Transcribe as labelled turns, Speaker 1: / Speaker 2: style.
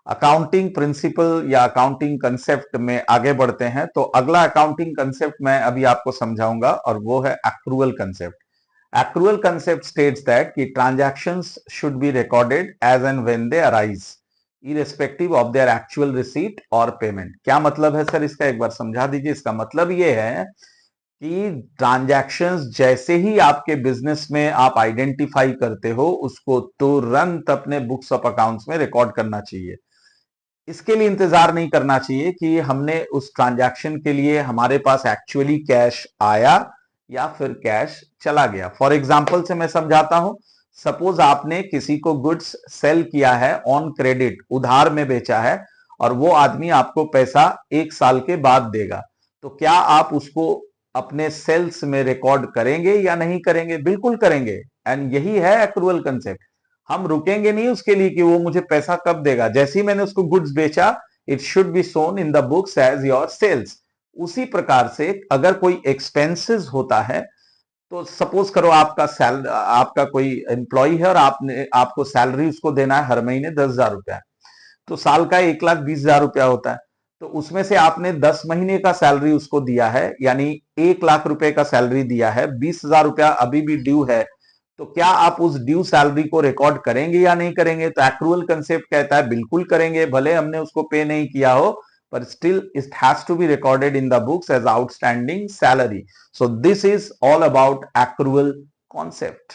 Speaker 1: Accounting principle या accounting concept में आगे बढ़ते हैं, तो अगला अकाउंटिंग कंसेप्ट मैं अभी आपको समझाऊंगा और वो है accrual concept. Accrual concept states that कि transactions should be recorded as and when they arise irrespective of their actual receipt और पेमेंट। क्या मतलब है सर इसका, एक बार समझा दीजिए। इसका मतलब ये है कि ट्रांजैक्शंस जैसे ही आपके बिजनेस में आप आइडेंटिफाई करते हो, उसको तुरंत अपने बुक्स ऑफ अकाउंट्स में रिकॉर्ड करना चाहिए। इसके लिए इंतजार नहीं करना चाहिए कि हमने उस ट्रांजैक्शन के लिए हमारे पास एक्चुअली कैश आया या फिर कैश चला गया। फॉर एग्जाम्पल से मैं समझाता हूं। सपोज आपने किसी को गुड्स सेल किया है ऑन क्रेडिट, उधार में बेचा है, और वो आदमी आपको पैसा 1 साल के बाद देगा, तो क्या आप उसको अपने सेल्स में रिकॉर्ड करेंगे या नहीं करेंगे? बिल्कुल करेंगे। एंड यही है एक्रूअल कंसेप्ट। हम रुकेंगे नहीं उसके लिए कि वो मुझे पैसा कब देगा। जैसे ही मैंने उसको गुड्स बेचा, it should be shown in the books as your sales. उसी प्रकार से अगर कोई एक्सपेंसेस होता है, तो सपोज करो आपका कोई एम्प्लॉय है और आपको सैलरी उसको देना है हर महीने 10,000 रुपया, तो साल का 1,20,000 रुपया होता है। तो उसमें से आपने 10 महीने का सैलरी उसको दिया है, यानी 1,00,000 रुपए का सैलरी दिया है, 20,000 रुपया अभी भी ड्यू है। तो क्या आप उस ड्यू सैलरी को रिकॉर्ड करेंगे या नहीं करेंगे? तो एक्रूअल कंसेप्ट कहता है बिल्कुल करेंगे, भले हमने उसको पे नहीं किया हो, पर still it has to be recorded in the books as outstanding salary. So this is all about accrual concept.